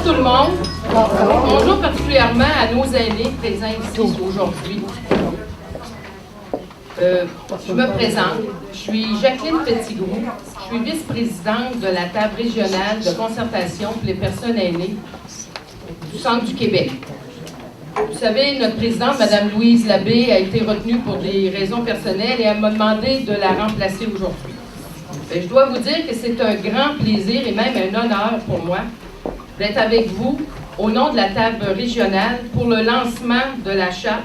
tout le monde. Bonjour particulièrement à nos aînés présents ici aujourd'hui. Je me présente. Je suis Jacqueline Petitgrou. Je suis vice-présidente de la table régionale de concertation pour les personnes aînées du Centre du Québec. Vous savez, notre présidente, Mme Louise Labbé, a été retenue pour des raisons personnelles et elle m'a demandé de la remplacer aujourd'hui. Je dois vous dire que c'est un grand plaisir et même un honneur pour moi d'être avec vous au nom de la table régionale pour le lancement de la Charte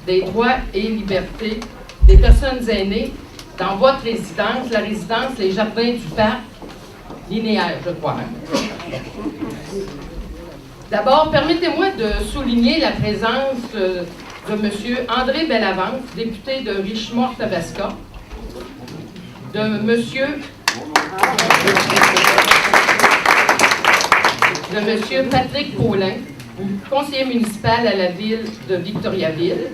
des droits et libertés des personnes aînées dans votre résidence, la résidence Les Jardins du Parc linéaire, je crois. D'abord, permettez-moi de souligner la présence de M. André Bellavance, député de Richemont-Tabasca, de M. Patrick Paulin, conseiller municipal à la ville de Victoriaville,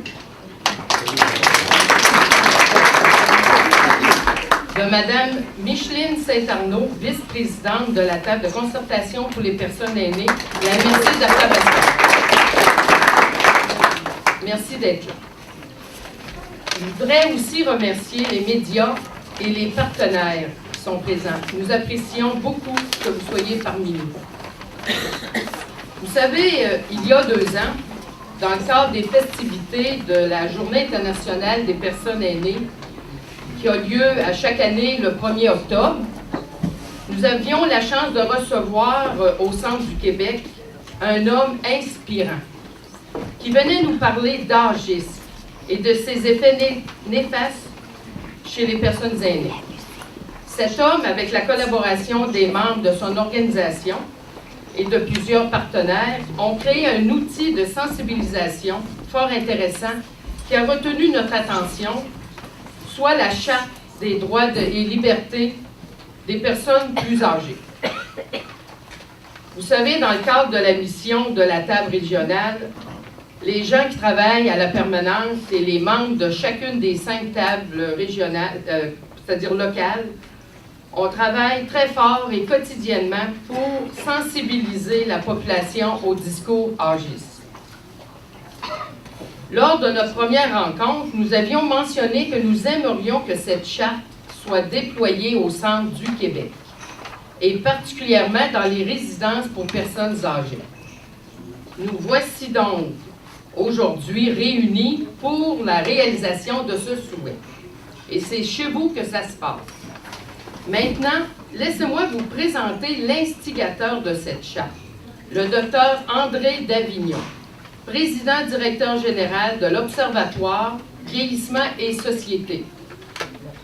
de Mme Micheline Saint-Arnaud, vice-présidente de la table de concertation pour les personnes aînées de la MRC d'Athabasca. Merci d'être là. Je voudrais aussi remercier les médias et les partenaires qui sont présents. Nous apprécions beaucoup que vous soyez parmi nous. Vous savez, il y a 2 ans, dans le cadre des festivités de la Journée internationale des personnes aînées, qui a lieu à chaque année le 1er octobre, nous avions la chance de recevoir au Centre du Québec un homme inspirant qui venait nous parler d'agisme et de ses effets néfastes chez les personnes aînées. Cet homme, avec la collaboration des membres de son organisation et de plusieurs partenaires, ont créé un outil de sensibilisation fort intéressant qui a retenu notre attention, soit la Charte des droits et libertés des personnes plus âgées. Vous savez, dans le cadre de la mission de la table régionale, les gens qui travaillent à la permanence et les membres de chacune des 5 tables régionales, c'est-à-dire locales, on travaille très fort et quotidiennement pour sensibiliser la population au discours âgiste. Lors de notre première rencontre, nous avions mentionné que nous aimerions que cette charte soit déployée au centre du Québec, et particulièrement dans les résidences pour personnes âgées. Nous voici donc aujourd'hui réunis pour la réalisation de ce souhait. Et c'est chez vous que ça se passe. Maintenant, laissez-moi vous présenter l'instigateur de cette charte, le Dr André Davignon, président-directeur général de l'Observatoire Vieillissement et Société,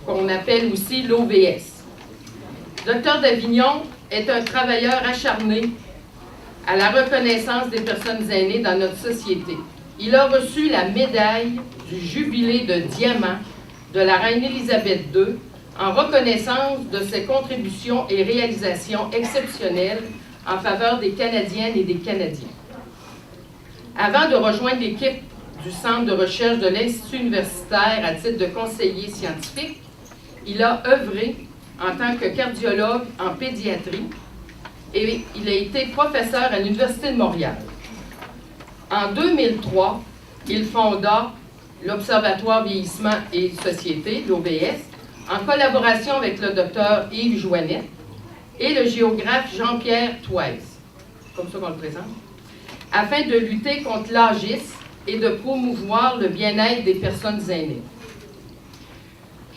qu'on appelle aussi l'OVS. Dr Davignon est un travailleur acharné à la reconnaissance des personnes aînées dans notre société. Il a reçu la médaille du Jubilé de diamant de la reine Élisabeth II en reconnaissance de ses contributions et réalisations exceptionnelles en faveur des Canadiennes et des Canadiens. Avant de rejoindre l'équipe du Centre de recherche de l'Institut universitaire à titre de conseiller scientifique, il a œuvré en tant que cardiologue en pédiatrie et il a été professeur à l'Université de Montréal. En 2003, il fonda l'Observatoire Vieillissement et Société, l'OVS, en collaboration avec le docteur Yves Joannette et le géographe Jean-Pierre Toise, comme ça qu'on le présente, afin de lutter contre l'agisme et de promouvoir le bien-être des personnes aînées.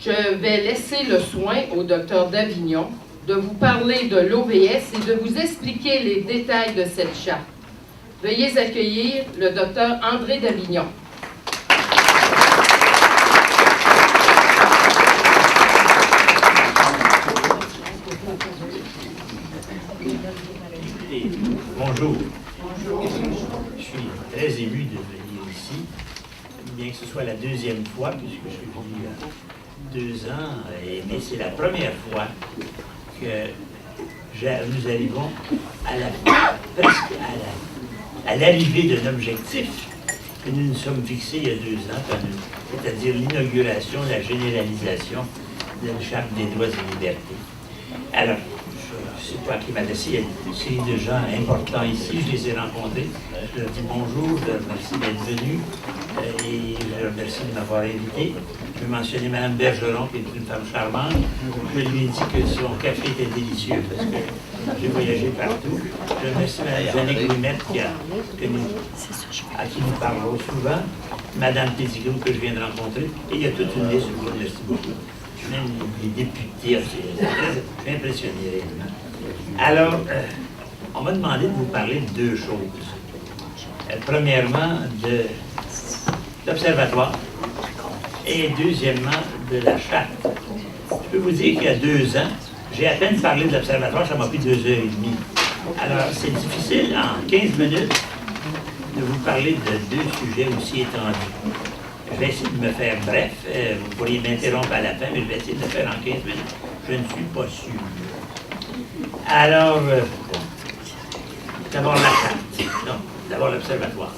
Je vais laisser le soin au docteur Davignon de vous parler de l'OVS et de vous expliquer les détails de cette charte. Veuillez accueillir le docteur André Davignon. Bonjour. Je suis très ému de venir ici, bien que ce soit la 2e fois, puisque je suis venu il y a 2 ans, mais c'est la première fois que nous arrivons à l'arrivée d'un objectif que nous nous sommes fixés il y a 2 ans, c'est-à-dire l'inauguration, la généralisation de la Charte des droits et libertés. Alors, pas qui m'a laissé une série de gens importants ici. Je les ai rencontrés. Je leur dis bonjour, je leur remercie d'être venus et je leur remercie de m'avoir invité. Je vais mentionner Mme Bergeron, qui est une femme charmante. Je lui ai dit que son café était délicieux parce que j'ai voyagé partout. Je remercie Mme Jannick Ouimette à qui nous parlons souvent. Mme Petitgrou que je viens de rencontrer. Et il y a toute une liste, je vous remercie beaucoup. Même les députés, j'ai impressionné réellement. Alors, on m'a demandé de vous parler de deux choses. Premièrement, de l'Observatoire et deuxièmement, de la Charte. Je peux vous dire qu'il y a 2 ans, j'ai à peine parlé de l'Observatoire, ça m'a pris 2 heures et demie. Alors, c'est difficile, en 15 minutes, de vous parler de 2 sujets aussi étendus. Je vais essayer de me faire bref. Vous pourriez m'interrompre à la fin, mais je vais essayer de le faire en 15 minutes. Je ne suis pas sûr. Alors, d'abord la Charte. Non, d'abord l'Observatoire.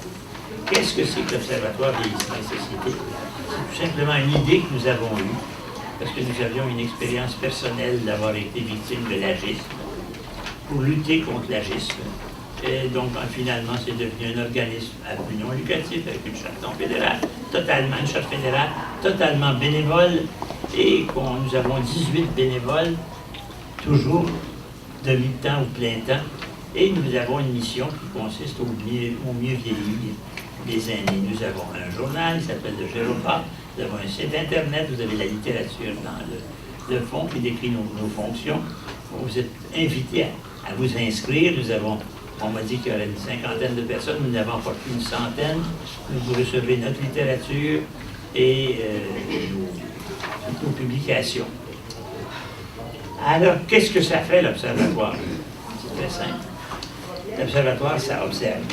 Qu'est-ce que c'est que l'Observatoire vieillissement et société? C'est tout simplement une idée que nous avons eue, parce que nous avions une expérience personnelle d'avoir été victime de l'agisme, pour lutter contre l'agisme. Et donc, finalement, c'est devenu un organisme à but non lucratif, avec une charte non fédérale, une charte fédérale totalement bénévole, et nous avons 18 bénévoles, toujours de mi-temps ou plein temps, et nous avons une mission qui consiste au mieux vieillir des aînés. Nous avons un journal qui s'appelle le Géropa, nous avons un site Internet, vous avez la littérature dans le fond qui décrit nos fonctions. Vous êtes invités à vous inscrire. On m'a dit qu'il y aurait une 50aine de personnes, nous n'avons pas plus une centaine. Vous recevez notre littérature et nos publications. Alors, qu'est-ce que ça fait, l'Observatoire? C'est très simple. L'Observatoire, ça observe.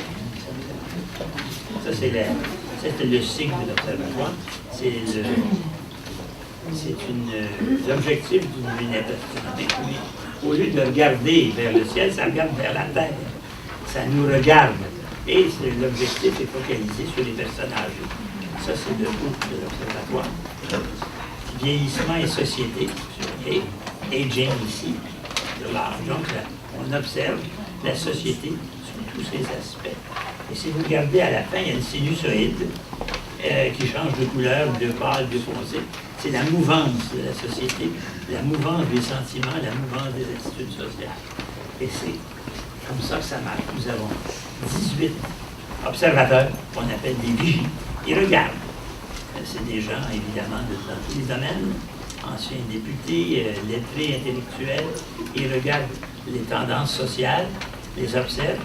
Ça, c'est le signe de l'Observatoire. C'est l'objectif d'une lunette astronomique. Au lieu de regarder vers le ciel, ça regarde vers la Terre. Ça nous regarde. Et l'objectif est focalisé sur les personnages. Ça, c'est le groupe de l'Observatoire. Vieillissement et société, sur aging ici, de l'âge. Donc, là, on observe la société sous tous ses aspects. Et si vous regardez à la fin, il y a une sinusoïde qui change de couleur, de pâle, de foncé. C'est la mouvance de la société, la mouvance des sentiments, la mouvance des attitudes sociales. Et c'est comme ça que ça marche. Nous avons 18 observateurs qu'on appelle des vigies. Ils regardent. C'est des gens, évidemment, dans tous les domaines, anciens députés, lettrés, intellectuels. Ils regardent les tendances sociales, les observent,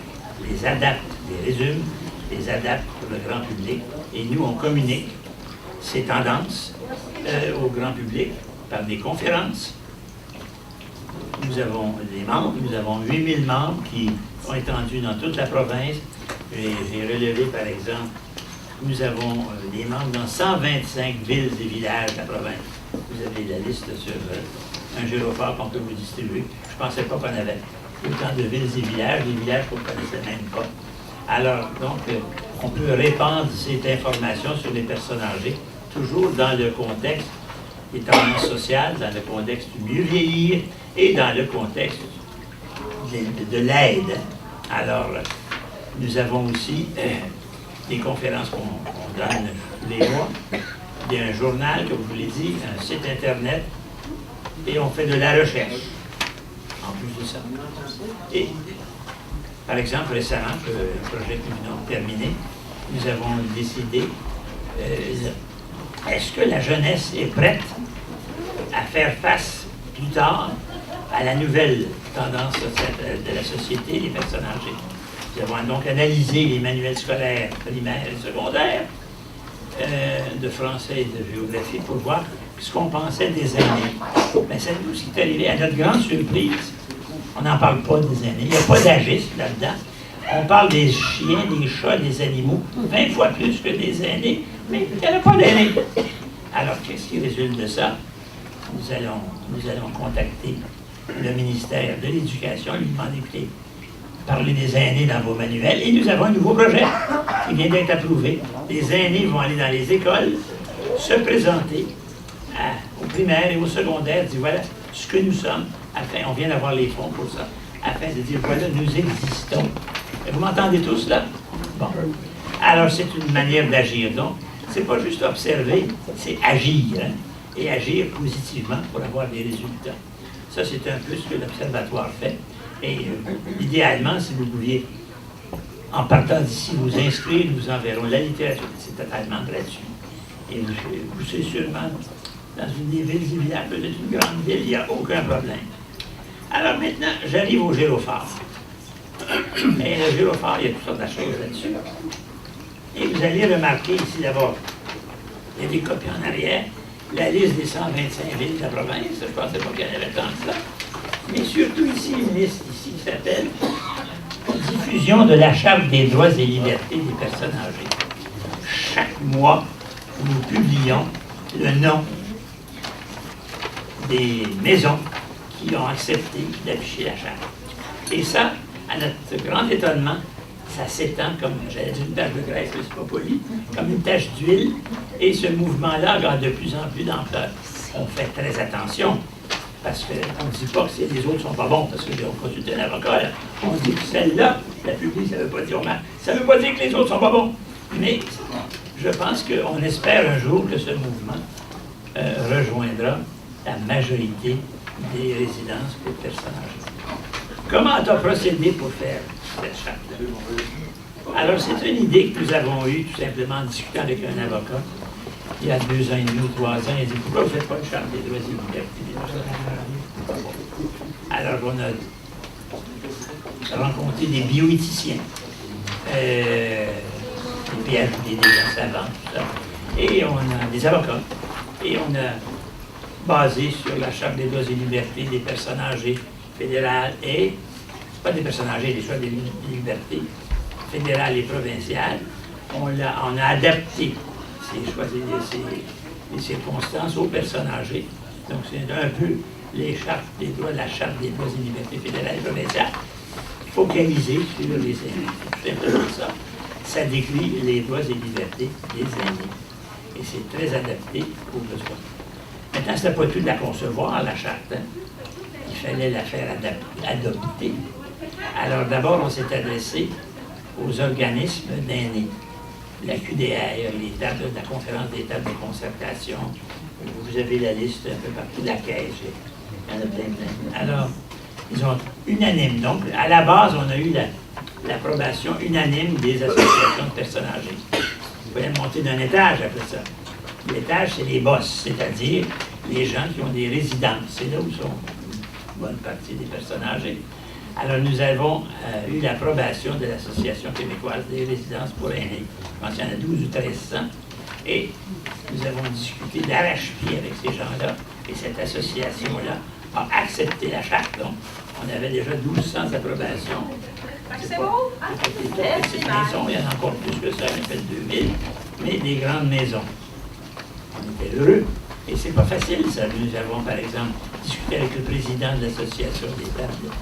les adaptent, les résument, les adaptent pour le grand public. Et nous, on communique ces tendances au grand public par des conférences. Nous avons des membres, nous avons 8000 membres qui sont étendus dans toute la province. J'ai relevé, par exemple, nous avons des membres dans 125 villes et villages de la province. Vous avez la liste sur un gyrophare qu'on peut vous distribuer. Je ne pensais pas qu'on avait autant de villes et villages, des villages qu'on ne connaissait même pas. Alors, donc, on peut répandre cette information sur les personnes âgées, toujours dans le contexte des tendances sociales, dans le contexte du mieux vieillir et dans le contexte de l'aide. Alors, nous avons aussi des conférences qu'on donne tous les mois. Il y a un journal, comme je vous l'ai dit, un site Internet, et on fait de la recherche, en plus de ça. Et, par exemple, récemment, le projet que nous venons de terminer, nous avons décidé, est-ce que la jeunesse est prête à faire face plus tard à la nouvelle tendance de la société des personnes âgées? Nous avons donc analysé les manuels scolaires primaires et secondaires de français et de géographie pour voir ce qu'on pensait des aînés. Mais savez-vous ce qui est arrivé? À notre grande surprise, on n'en parle pas des aînés. Il n'y a pas d'agisme là-dedans. On parle des chiens, des chats, des animaux, 20 fois plus que des aînés, mais il n'y en a pas d'aînés. Alors, qu'est-ce qui résulte de ça? Nous allons contacter le ministère de l'Éducation, lui demander, écoutez, parlez des aînés dans vos manuels, et nous avons un nouveau projet qui vient d'être approuvé. Les aînés vont aller dans les écoles, se présenter au primaire et au secondaire, dire voilà ce que nous sommes, on vient d'avoir les fonds pour ça. afin de dire, voilà, nous existons. Vous m'entendez tous, là? Bon. Alors, c'est une manière d'agir. Donc, c'est pas juste observer, c'est agir, hein, et agir positivement pour avoir des résultats. Ça, c'est un peu ce que l'Observatoire fait. Et idéalement, si vous pouviez, en partant d'ici, vous inscrire, nous enverrons la littérature, c'est totalement gratuit. Et vous serez sûrement dans une des villes et villages, peut-être une grande ville, il n'y a aucun problème. Alors maintenant, j'arrive au gyrophare. Et le gyrophare, il y a toutes sortes de choses là-dessus. Et vous allez remarquer ici d'abord, il y a des copies en arrière, la liste des 125 villes de la province, je ne pensais pas qu'il y en avait tant que ça. Mais surtout ici, une liste ici qui s'appelle Diffusion de la Charte des droits et libertés des personnes âgées. Chaque mois, nous publions le nom des maisons qui ont accepté d'afficher la charte. Et ça, à notre grand étonnement, ça s'étend comme, j'allais dire une tache de graisse, mais c'est pas poli, comme une tache d'huile, et ce mouvement-là gagne de plus en plus d'ampleur. On fait très attention, parce qu'on ne dit pas que les autres ne sont pas bons, parce qu'on consulte un avocat, là. On dit que celle-là, la publique, ça ne veut pas dire, ça ne veut pas dire que les autres ne sont pas bons. Mais je pense qu'on espère un jour que ce mouvement rejoindra la majorité des résidences pour personnes âgées. Comment as-tu procédé pour faire cette charte-là? Alors, c'est une idée que nous avons eue tout simplement en discutant avec un avocat il y a 2 ans et demi ou 3 ans. Il a dit, pourquoi vous ne faites pas une charte des droits et libertés des personnes âgées? Alors, on a rencontré des bioéthiciens, des PhD, des gens savants, tout ça. Et on a des avocats. Et on a basé sur la Charte des droits et libertés des personnes âgées fédérales et, pas des personnes âgées, des choix des libertés fédérales et provinciales. On a adapté ces choix et les circonstances aux personnes âgées. Donc, c'est un peu les chartes des droits, la Charte des droits et libertés fédérales et provinciales, focalisée sur les aînés. C'est tout simplement ça. Ça décrit les droits et libertés des aînés. Et c'est très adapté aux besoins. Maintenant, ce n'était pas tout de la concevoir, la charte. Hein. Il fallait la faire adopter. Alors, d'abord, on s'est adressé aux organismes d'aînés. La QDR, la conférence des tables de concertation. Vous avez la liste un peu partout, la caisse. Il y en a plein. Alors, ils ont unanime. Donc, à la base, on a eu l'approbation unanime des associations de personnes âgées. Vous pouvez monter d'un étage après ça. L'étage, c'est les boss, c'est-à-dire les gens qui ont des résidences. C'est là où sont une bonne partie des personnes âgées. Alors, nous avons eu l'approbation de l'Association québécoise des résidences pour aînés. Je pense qu'il y en a 12 ou 1300. Et nous avons discuté d'arrache-pied avec ces gens-là. Et cette association-là a accepté la charte. Donc, on avait déjà 1200 approbations. C'est beau? Des petites maisons, il y en a encore plus que ça, il y en a fait 2000, mais des grandes maisons. On était heureux. Et c'est pas facile, ça. Nous avons, par exemple, discuté avec le président de l'Association des tables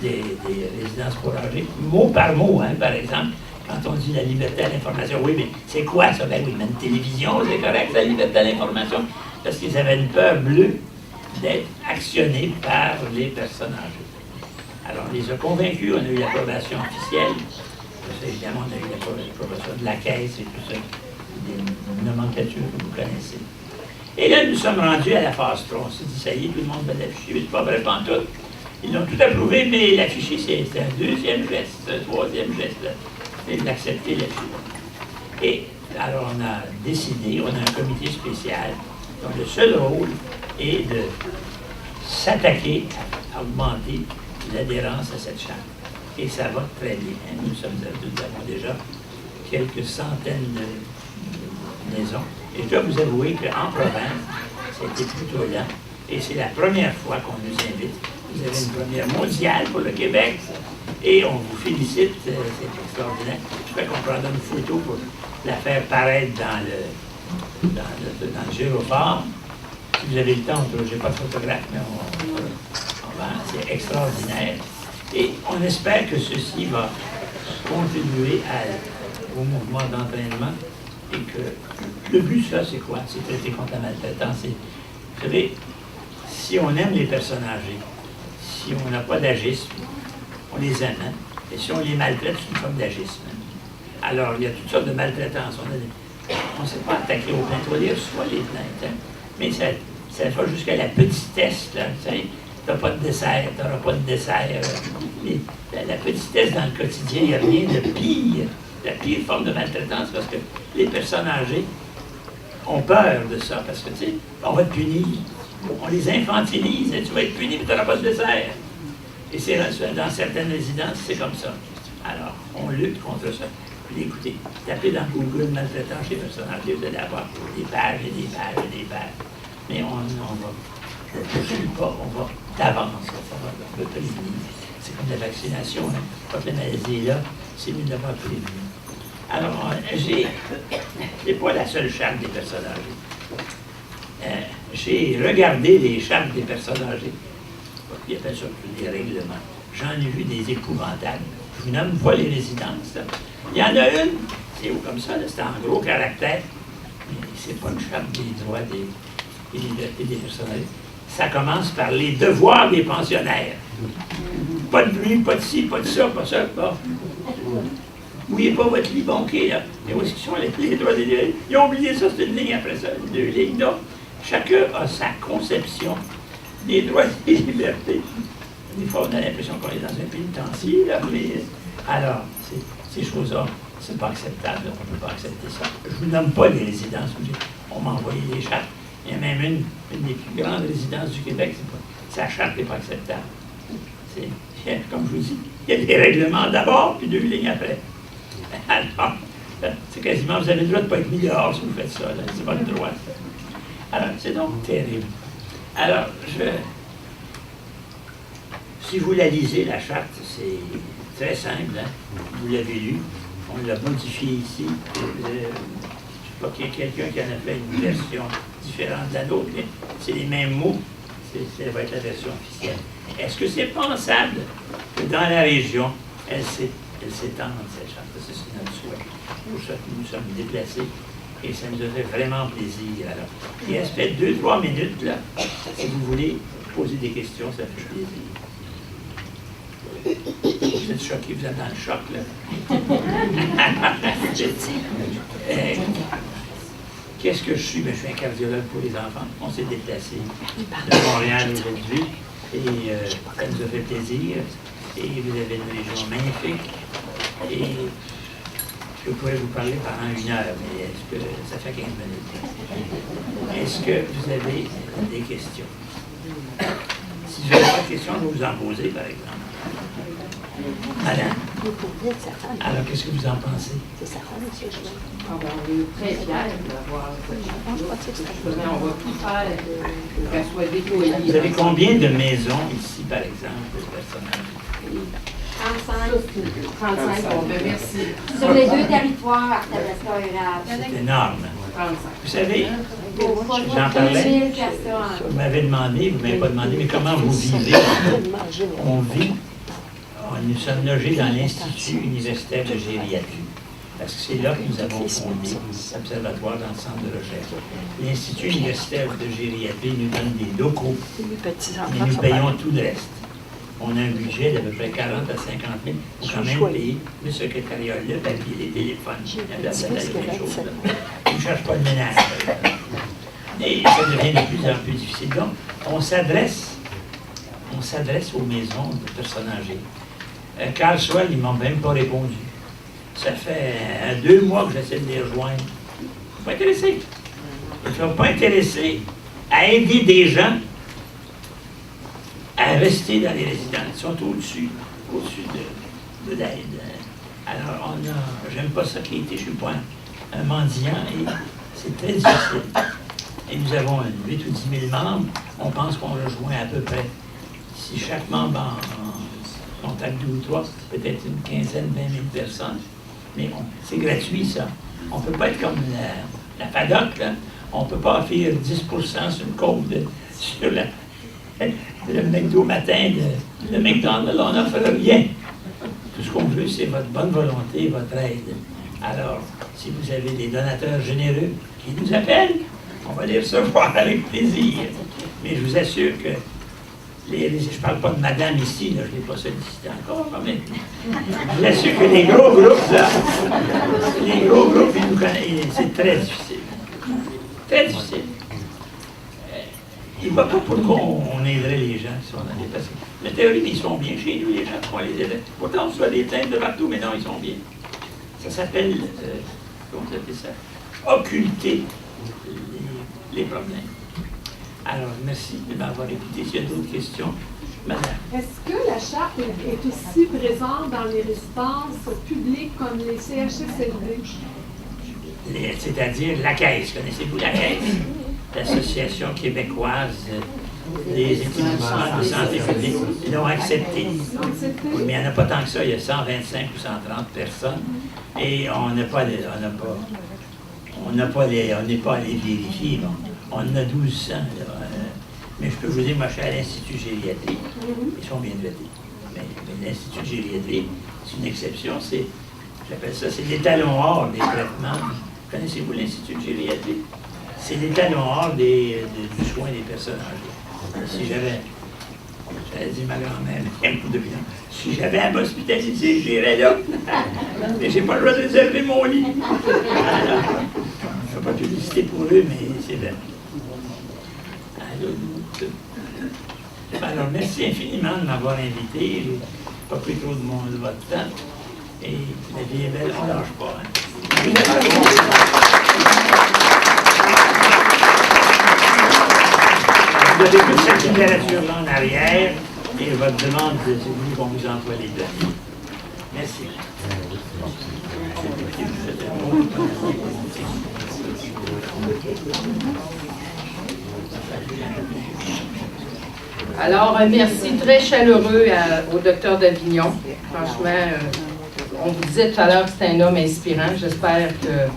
des résidences pour âgés, mot par mot, hein, par exemple, quand on dit la liberté à l'information. Oui, mais c'est quoi ça? Ben oui, mais une télévision, c'est correct, la liberté à l'information. Parce qu'ils avaient une peur bleue d'être actionnés par les personnes âgées. Alors, on les a convaincus, on a eu l'approbation officielle. Évidemment, on a eu l'approbation de la caisse et tout ça, des nomenclatures que vous connaissez. Et là, nous sommes rendus à la phase 3. On s'est dit, ça y est, tout le monde va l'afficher. C'est pas vrai, pas en tout. Ils l'ont tout approuvé, mais l'afficher, c'est un deuxième geste, un troisième geste. C'est d'accepter l'afficher. Et alors, on a décidé, on a un comité spécial, dont le seul rôle est de s'attaquer à augmenter l'adhérence à cette charte. Et ça va très bien. Nous avons déjà quelques centaines de maisons. Et je dois vous avouer qu'en province, c'était plutôt lent. Et c'est la première fois qu'on nous invite. Vous avez une première mondiale pour le Québec. Et on vous félicite. C'est extraordinaire. Je crois qu'on prendra une photo pour la faire paraître dans le gyrophare. Si vous avez le temps, je n'ai pas de photographe, mais c'est extraordinaire. Et on espère que ceci va contribuer au mouvement d'entraînement et que le but, ça, c'est quoi? C'est traiter contre la maltraitance. Vous savez, si on aime les personnes âgées, si on n'a pas d'agisme, on les aime, hein? Et si on les maltraite, c'est une forme d'agisme. Hein? Alors, il y a toutes sortes de maltraitances. On ne s'est pas attaqué aux plaintes, on va dire soit les plaintes, hein? Mais ça va jusqu'à la petitesse, là, tu sais. Tu n'as pas de dessert, tu n'auras pas de dessert. La petitesse dans le quotidien, il n'y a rien de pire, la pire forme de maltraitance, parce que les personnes âgées ont peur de ça, parce que, tu sais, on va te punir, on les infantilise, tu vas être puni, mais tu n'auras pas de dessert. Et c'est dans certaines résidences, c'est comme ça. Alors, on lutte contre ça. Puis écoutez, tapez dans Google maltraitant chez les personnes âgées, vous allez avoir des pages et des pages et des pages. Mais on va, je ne poursuis pas, on va d'avance, on va prévenir. C'est comme la vaccination, hein. Quand la maladie est là, c'est mieux d'avoir prévenu. Alors, c'est pas la seule charte des personnes âgées. J'ai regardé les chartes des personnes âgées. Ils appellent ça des règlements. J'en ai vu des épouvantables. Je vous nomme pas les résidences. Là. Il y en a une, c'est haut comme ça, c'est en gros caractère, mais c'est pas une charte des droits et des libertés des personnes âgées. Ça commence par les devoirs des pensionnaires. Pas de bruit, pas de ci, pas de ça, pas ça, pas. Mouillez pas votre lit, bon, OK, là. Mais où est-ce qu'ils sont les droits des libertés? Ils ont oublié ça, c'est une ligne après ça, deux lignes. Donc, chacun a sa conception des droits et des libertés. Des fois, on a l'impression qu'on est dans un pénitencier, là, mais alors, ces choses-là, c'est pas acceptable, on ne peut pas accepter ça. Je ne vous nomme pas les résidences où on m'a envoyé des chartes. Il y a même une des plus grandes résidences du Québec, sa charte n'est pas acceptable. Comme je vous dis, il y a des règlements d'abord, puis deux lignes après. Alors, c'est quasiment, vous avez le droit de ne pas être mis dehors si vous faites ça, c'est votre droit. Alors, c'est donc terrible. Alors, si vous la lisez, la charte, c'est très simple, hein? Vous l'avez lu, on l'a modifié ici. Je ne sais pas qu'il y ait quelqu'un qui en a fait une version différente de la nôtre, mais c'est les mêmes mots, ça va être la version officielle. Est-ce que c'est pensable que dans la région, elle s'étende, cette charte? Ça, c'est notre souhait. Pour ça que nous sommes déplacés et ça nous a fait vraiment plaisir. Alors, il reste peut-être 2-3 minutes, là, si vous voulez poser des questions, ça fait plaisir. Vous êtes choqués, vous êtes dans le choc, là. Qu'est-ce que je suis? Ben, je suis un cardiologue pour les enfants. On s'est déplacé de Montréal aujourd'hui et ça nous a fait plaisir. Et vous avez une région magnifique. Et je pourrais vous parler pendant 1 heure, mais est-ce que ça fait 15 minutes? Est-ce que vous avez des questions? Si vous n'avez pas de questions, je vais vous en poser, par exemple. Madame, alors qu'est-ce que vous en pensez? On est très fiers d'avoir on va tout faire pour qu'elle soit déployée. Vous avez combien de maisons ici, par exemple, de personnages? 35, bon, ben merci. Sur les 2 territoires, Arthabasca et Rap. C'est énorme. 35. Vous savez, j'en parlais, 2000 personnes. vous m'avez demandé, vous ne m'avez pas demandé, mais comment vous vivez? On vit, nous sommes logés dans l'Institut universitaire de gériatrie, parce que c'est là que nous avons fondé l'Observatoire dans le centre de recherche. L'Institut universitaire de gériatrie nous donne des locaux, mais nous payons tout le reste. On a un budget d'à peu près 40 à 50 000 pour quand même payer le secrétariat, le papier, les téléphones, la quelque chose. On ne cherche pas de ménage. Et ça devient de plus en plus difficile. Donc, on s'adresse aux maisons de personnes âgées. Carl Swell, ils ne m'ont même pas répondu. Ça fait 2 mois que j'essaie de les rejoindre. Ils ne sont pas intéressés. Ils ne sont pas intéressés à aider des gens à rester dans les résidences. Ils sont au-dessus de l'aide. Alors, j'aime pas ça qui était, je ne suis pas un mendiant, et c'est très difficile. Et nous avons 8 ou 10 000 membres. On pense qu'on rejoint à peu près, si chaque membre en contacte 2 ou 3, peut-être une quinzaine, 20 000 personnes. Mais c'est gratuit, ça. On ne peut pas être comme la FADOC, là. On ne peut pas offrir 10 sur une côte sur le McDo matin, le McDonald's, on n'offre rien. Tout ce qu'on veut, c'est votre bonne volonté, votre aide. Alors, si vous avez des donateurs généreux qui nous appellent, on va les recevoir avec plaisir. Mais je vous assure que je ne parle pas de madame ici, là, je ne l'ai pas sollicité encore, mais je l'assure que les gros groupes, là, les gros groupes, ils nous connaissent, c'est très difficile. Très difficile. Il ne va pas pour qu'on aiderait les gens qui sont dans les patients. La théorie, ils sont bien chez nous, les gens qui font les aider. Pourtant, on reçoit des plaintes de partout, mais non, ils sont bien. Ça s'appelle, comment ça s'appelle ça? Occulter les problèmes. Alors, merci de m'avoir écouté. S'il y a d'autres questions, madame. Est-ce que la charte est aussi présente dans les résidences publiques comme les CHSLD? C'est-à-dire la Caisse. Connaissez-vous la Caisse? L'Association québécoise des établissements de santé publique. Ils l'ont accepté. Mais il n'y en a pas tant que ça. Il y a 125 ou 130 personnes. Et on n'est pas allé vérifier. Bon. On en a 1200. Mais je peux vous dire, moi, je suis à l'Institut gériatrie. Ils sont bien traités. Mais l'Institut gériatrie, c'est une exception. J'appelle ça, c'est l'étalon or des traitements. Connaissez-vous l'Institut gériatrie? C'est l'étalon or du soin des personnes âgées. Si j'avais dit ma grand-mère, si j'avais à m'hospitaliser, j'irais là. Mais j'ai pas le droit de réserver mon lit. Alors, je ne fais pas de publicité pour eux, mais c'est vrai. Alors, merci infiniment de m'avoir invité. Je n'ai pas pris trop de votre temps. Et la vie est belle, on ne lâche pas. Vous avez toute cette littérature-là en arrière et votre demande, c'est nous qu'on vous envoie les données. Merci. Alors, un merci très chaleureux au docteur Davignon. Franchement, on vous disait tout à l'heure que c'est un homme inspirant. J'espère que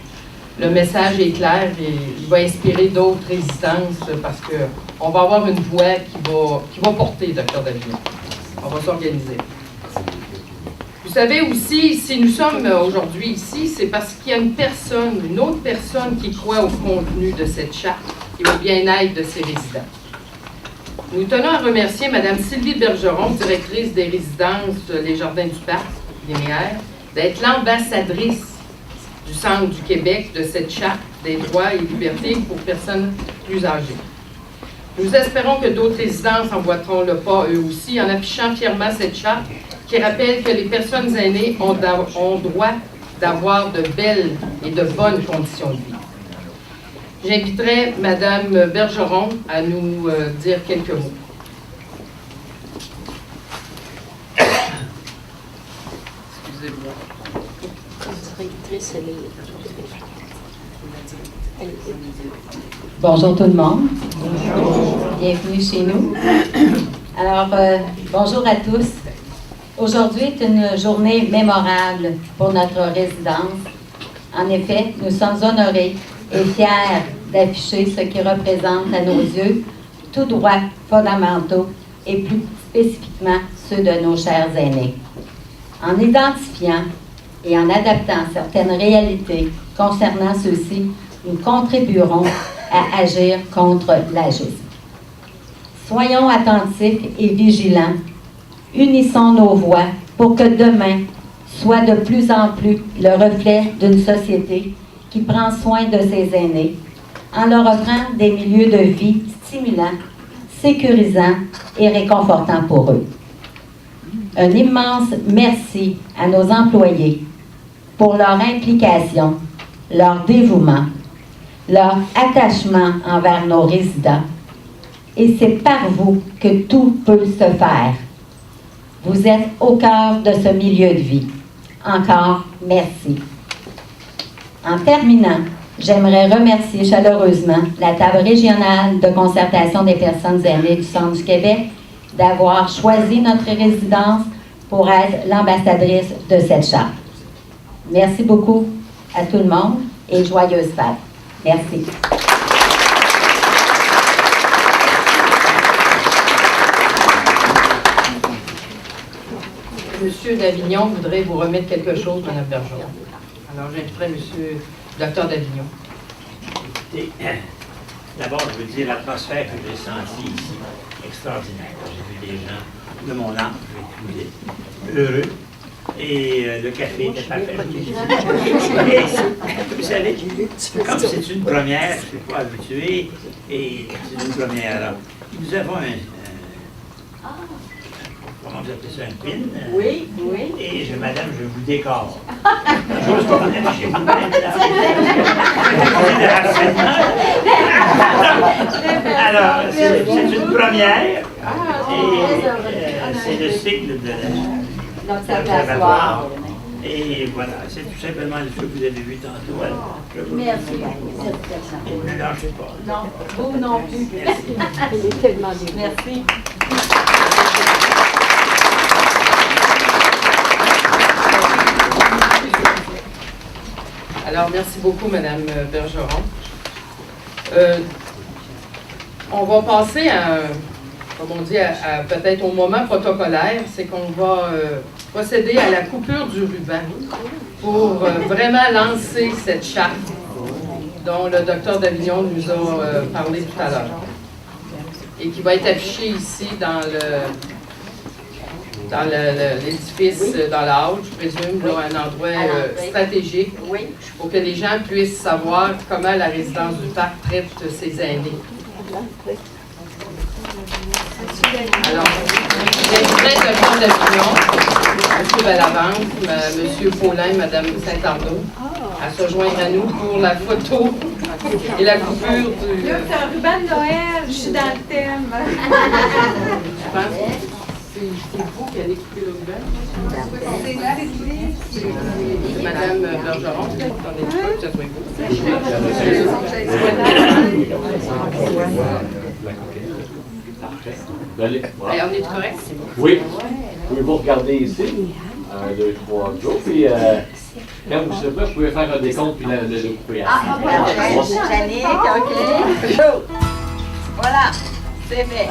le message est clair et il va inspirer d'autres résidences parce qu'on va avoir une voix qui va porter, docteur Davignon. On va s'organiser. Vous savez aussi, si nous sommes aujourd'hui ici, c'est parce qu'il y a une autre personne qui croit au contenu de cette charte et au bien-être de ses résidents. Nous tenons à remercier Mme Sylvie Bergeron, directrice des résidences Les Jardins du Parc, linéaire, d'être l'ambassadrice du Centre du Québec de cette charte des droits et libertés pour personnes plus âgées. Nous espérons que d'autres résidences emboîteront le pas eux aussi en affichant fièrement cette charte qui rappelle que les personnes aînées ont droit d'avoir de belles et de bonnes conditions de vie. J'inviterai Mme Bergeron à nous dire quelques mots. Excusez-moi. Bonjour tout le monde. Bonjour. Bienvenue chez nous. Alors, bonjour à tous. Aujourd'hui est une journée mémorable pour notre résidence. En effet, nous sommes honorés et fiers d'afficher ce qui représente à nos yeux tous droits fondamentaux et plus spécifiquement ceux de nos chers aînés. En identifiant et en adaptant certaines réalités concernant ceux-ci, nous contribuerons à agir contre l'agisme. Soyons attentifs et vigilants. Unissons nos voix pour que demain soit de plus en plus le reflet d'une société qui prend soin de ses aînés en leur offrant des milieux de vie stimulants, sécurisants et réconfortants pour eux. Un immense merci à nos employés pour leur implication, leur dévouement, leur attachement envers nos résidents. Et c'est par vous que tout peut se faire. Vous êtes au cœur de ce milieu de vie. Encore merci. En terminant, j'aimerais remercier chaleureusement la Table régionale de concertation des personnes aînées du Centre du Québec d'avoir choisi notre résidence pour être l'ambassadrice de cette charte. Merci beaucoup à tout le monde et joyeuses fêtes. Merci. Monsieur Davignon voudrait vous remettre quelque chose, Mme Bergeron. Alors, j'inviterai Monsieur Dr Davignon. Écoutez, d'abord, je veux dire l'atmosphère que j'ai sentie ici. extraordinaire. J'ai vu des gens de mon âge, heureux, et le café était parfait. Et, vous savez, comme c'est une première, je ne suis pas habitué, et c'est une première. Alors, nous avons comment vous appelez ça, un pin? Oui. Et madame, je vous décore. J'ose pas venir chez vous, madame. Alors, c'est une première. Et c'est le cycle de l'observatoire. Et voilà, c'est tout simplement ce que vous avez vu tantôt. Merci. Ne lâchez pas. Non, vous non plus. Merci. Merci. Alors, merci beaucoup, Madame Bergeron. On va passer comme on dit, peut-être au moment protocolaire, c'est qu'on va procéder à la coupure du ruban pour vraiment lancer cette charte dont le docteur Davignon nous a parlé tout à l'heure et qui va être affichée ici dans l'édifice, dans la halle, je présume, là, un endroit stratégique pour que les gens puissent savoir comment la résidence du parc traite ses aînés. Alors, j'inviterai le docteur Davignon, M. Bellavance, M. Paulin, Mme Saint-Arnaud, à se joindre à nous pour la photo et la coupure du... Là, c'est un ruban de Noël, je suis dans le thème. Je pense que c'est vous qui allez couper le ruban. C'est Mme Bergeron, attendez, que ça soit vous. Allez. Allez, on est correct? Oui. Pouvez-vous regarder ici? 1, 2, 3, go. Puis, quand vous serez prêts, vous pouvez faire un décompte puis le couper. Jannick, OK. Voilà, c'est fait.